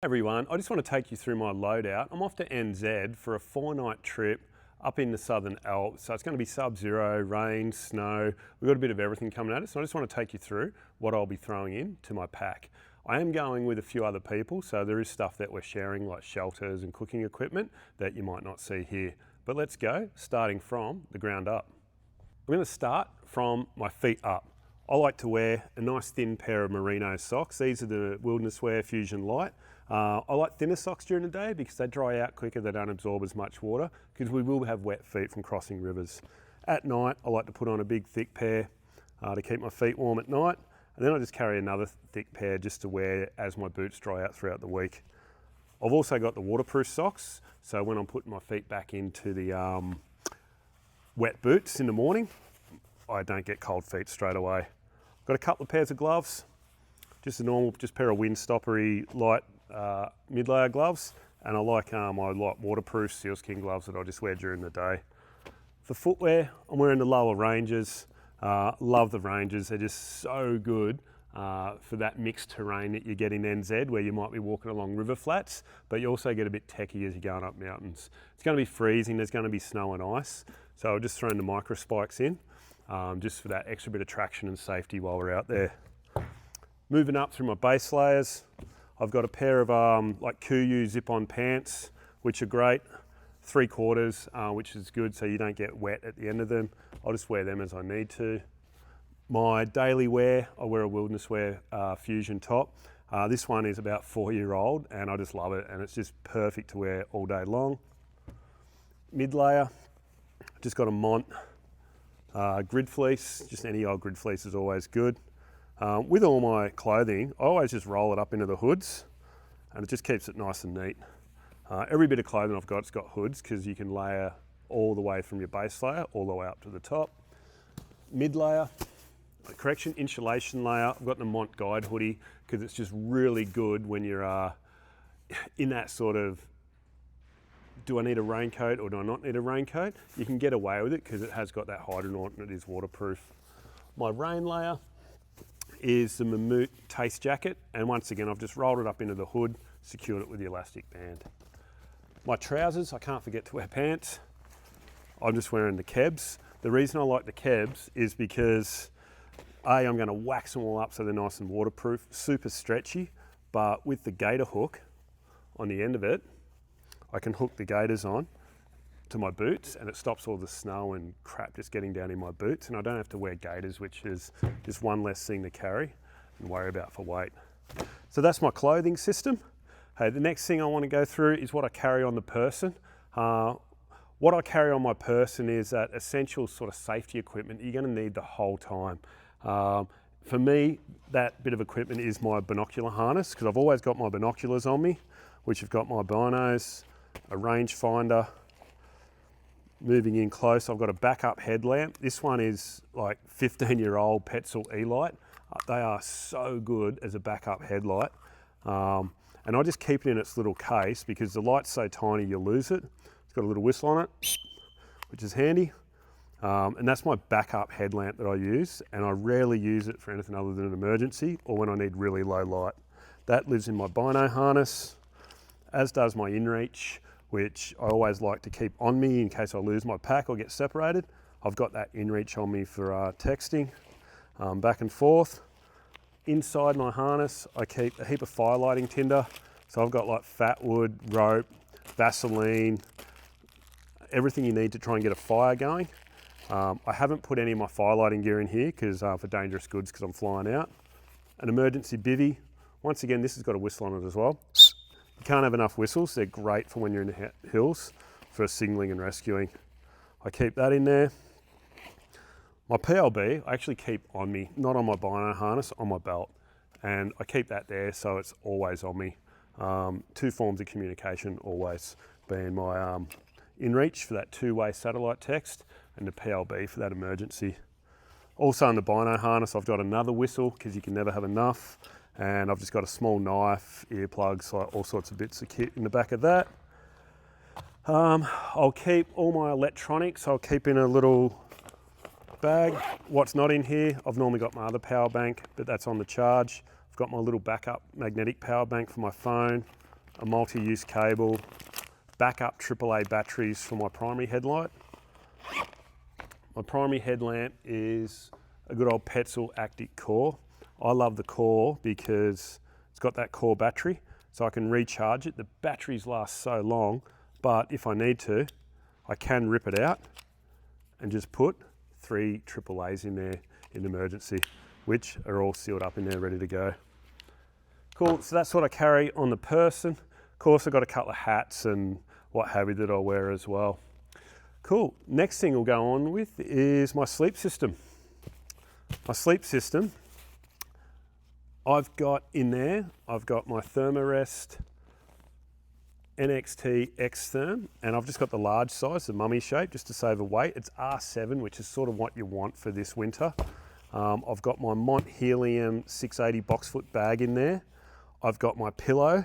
Everyone, I just want to take you through my loadout. I'm off to NZ for a 4-night trip up in the Southern Alps. So it's going to be sub-zero, rain, snow. We've got a bit of everything coming at us. So I just want to take you through what I'll be throwing in to my pack. I am going with a few other people, so there is stuff that we're sharing like shelters and cooking equipment that you might not see here. But let's go, starting from the ground up. I'm going to start from my feet up. I like to wear a nice thin pair of merino socks. These are the Wilderness Wear Fusion Light. I like thinner socks during the day because they dry out quicker, they don't absorb as much water, because we will have wet feet from crossing rivers. At night, I like to put on a big thick pair to keep my feet warm at night, and then I just carry another thick pair just to wear as my boots dry out throughout the week. I've also got the waterproof socks, so when I'm putting my feet back into the wet boots in the morning, I don't get cold feet straight away. Got a couple of pairs of gloves, just a normal, pair of windstoppery light mid-layer gloves, and I like my light waterproof sealskin gloves that I just wear during the day. For footwear, I'm wearing the lower Rangers. Love the Rangers, they're just so good for that mixed terrain that you get in NZ, where you might be walking along river flats, but you also get a bit techie as you're going up mountains. It's going to be freezing, there's going to be snow and ice, so I've just thrown the micro spikes in, just for that extra bit of traction and safety while we're out there. Moving up through my base layers, I've got a pair of like Kuyu zip-on pants, which are great, 3/4, which is good so you don't get wet at the end of them. I'll just wear them as I need to. My daily wear, I wear a Wilderness Wear Fusion top. This one is about 4-year-old and I just love it, and it's just perfect to wear all day long. Mid layer, just got a Mont grid fleece, just any old grid fleece is always good. With all my clothing, I always just roll it up into the hoods, and it just keeps it nice and neat. Every bit of clothing I've got's got hoods, because you can layer all the way from your base layer all the way up to the top. Mid layer, insulation layer. I've got the Mont Guide hoodie because it's just really good when you're in that sort of, do I need a raincoat or do I not need a raincoat? You can get away with it because it has got that Hydronaut and it is waterproof. My rain layer is the Mammut Taste Jacket, and once again I've just rolled it up into the hood, secured it with the elastic band. My trousers, I can't forget to wear pants. I'm just wearing the Kebs. The reason I like the Kebs is because I'm going to wax them all up so they're nice and waterproof, super stretchy, but with the gator hook on the end of it, I can hook the gaiters on to my boots, and it stops all the snow and crap just getting down in my boots, and I don't have to wear gaiters, which is just one less thing to carry and worry about for weight. So that's my clothing system. Hey, the next thing I want to go through is what I carry on the person. What I carry on my person is that essential sort of safety equipment that you're going to need the whole time. For me, that bit of equipment is my binocular harness, because I've always got my binoculars on me, which have got my binos, a rangefinder. Moving in close, I've got a backup headlamp. This one is like 15-year-old Petzl E-Light. They are so good as a backup headlight. And I just keep it in its little case because the light's so tiny you'll lose it. It's got a little whistle on it, which is handy. And that's my backup headlamp that I use, and I rarely use it for anything other than an emergency or when I need really low light. That lives in my bino harness, as does my InReach, which I always like to keep on me in case I lose my pack or get separated. I've got that InReach on me for texting back and forth. Inside my harness, I keep a heap of fire lighting tinder. So I've got like fat wood, rope, Vaseline, everything you need to try and get a fire going. I haven't put any of my fire lighting gear in here because for dangerous goods, because I'm flying out. An emergency bivvy. Once again, this has got a whistle on it as well. You can't have enough whistles. They're great for when you're in the hills for signalling and rescuing. I keep that in there. My PLB, I actually keep on me, not on my bino harness, on my belt. And I keep that there so it's always on me. 2 forms of communication always, being my InReach for that 2-way satellite text and the PLB for that emergency. Also in the bino harness, I've got another whistle because you can never have enough. And I've just got a small knife, earplugs, like all sorts of bits of kit in the back of that. I'll keep all my electronics, I'll keep in a little bag. What's not in here, I've normally got my other power bank, but that's on the charge. I've got my little backup magnetic power bank for my phone, a multi-use cable, backup AAA batteries for my primary headlight. My primary headlamp is a good old Petzl Actic core. I love the core because it's got that core battery, so I can recharge it. The batteries last so long, but if I need to, I can rip it out and just put 3 AAAs in there in emergency, which are all sealed up in there, ready to go. Cool, so that's what I carry on the person. Of course, I've got a couple of hats and what have you that I'll wear as well. Cool, next thing we'll go on with is my sleep system. My sleep system, I've got in there, I've got my Thermarest NXT X-Therm, and I've just got the large size, the mummy shape, just to save a weight. It's R7, which is sort of what you want for this winter. I've got my Mont Helium 680 box foot bag in there. I've got my pillow,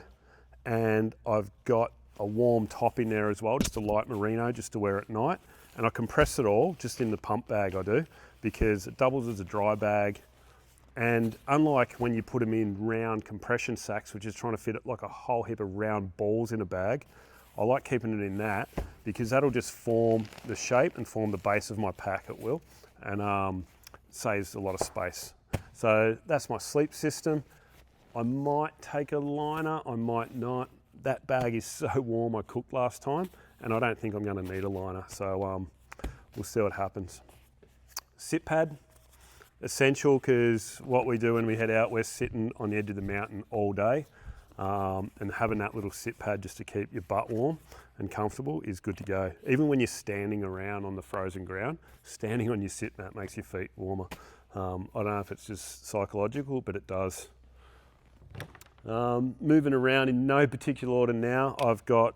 and I've got a warm top in there as well, just a light merino, just to wear at night. And I compress it all just in the pump bag I do, because it doubles as a dry bag. And unlike when you put them in round compression sacks, which is trying to fit like a whole heap of round balls in a bag, I like keeping it in that because that'll just form the shape and form the base of my pack at will, and saves a lot of space. So that's my sleep system. I might take a liner, I might not. That bag is so warm, I cooked last time, and I don't think I'm going to need a liner, so we'll see what happens. Sit pad, essential, because what we do when we head out, we're sitting on the edge of the mountain all day, and having that little sit pad just to keep your butt warm and comfortable is good to go. Even when you're standing around on the frozen ground, standing on your sit mat makes your feet warmer. I don't know if it's just psychological, but it does. Moving around in no particular order now, I've got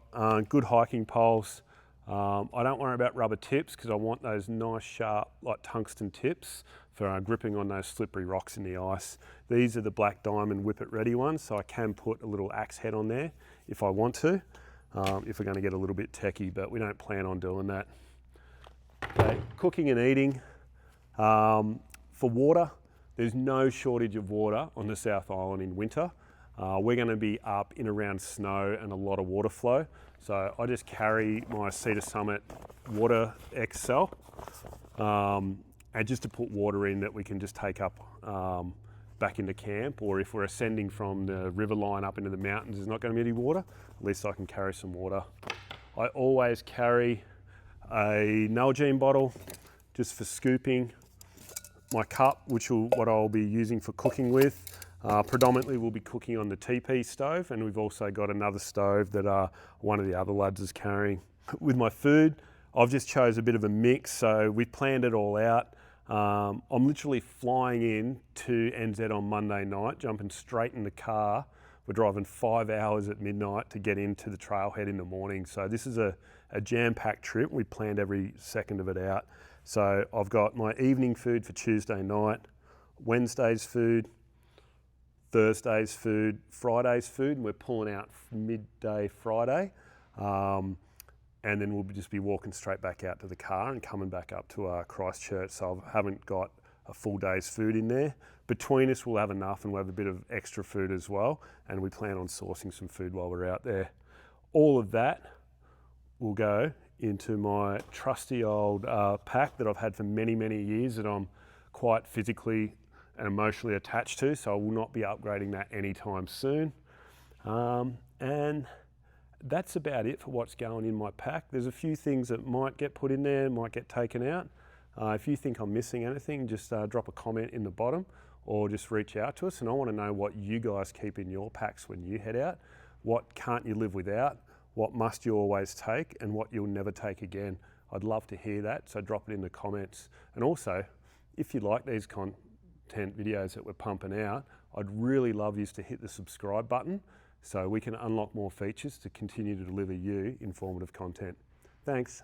good hiking poles. I don't worry about rubber tips because I want those nice sharp like tungsten tips for gripping on those slippery rocks in the ice. These are the Black Diamond Whip It Ready ones, so I can put a little axe head on there if I want to, if we're going to get a little bit techie, but we don't plan on doing that. Okay, cooking and eating. For water, there's no shortage of water on the South Island in winter. We're going to be up in around snow and a lot of water flow. So I just carry my Cedar Summit Water XL, and just to put water in that we can just take up back into camp, or if we're ascending from the river line up into the mountains, there's not going to be any water, at least I can carry some water. I always carry a Nalgene bottle just for scooping, my cup, what I'll be using for cooking with. Predominantly we'll be cooking on the TP stove, and we've also got another stove that one of the other lads is carrying. With my food, I've just chose a bit of a mix, so we planned it all out. I'm literally flying in to NZ on Monday night, jumping straight in the car. We're driving 5 hours at midnight to get into the trailhead in the morning. So this is a jam-packed trip. We planned every second of it out. So I've got my evening food for Tuesday night, Wednesday's food, Thursday's food, Friday's food, and we're pulling out midday Friday. And then we'll just be walking straight back out to the car and coming back up to Christchurch. So I haven't got a full day's food in there. Between us, we'll have enough, and we'll have a bit of extra food as well. And we plan on sourcing some food while we're out there. All of that will go into my trusty old pack that I've had for many, many years that I'm quite physically and emotionally attached to, so I will not be upgrading that anytime soon. And that's about it for what's going in my pack. There's a few things that might get put in there, might get taken out. If you think I'm missing anything, just drop a comment in the bottom or just reach out to us, and I want to know what you guys keep in your packs when you head out. What can't you live without? What must you always take, and what you'll never take again? I'd love to hear that, so drop it in the comments. And also, if you like these content videos that we're pumping out, I'd really love you to hit the subscribe button so we can unlock more features to continue to deliver you informative content. Thanks.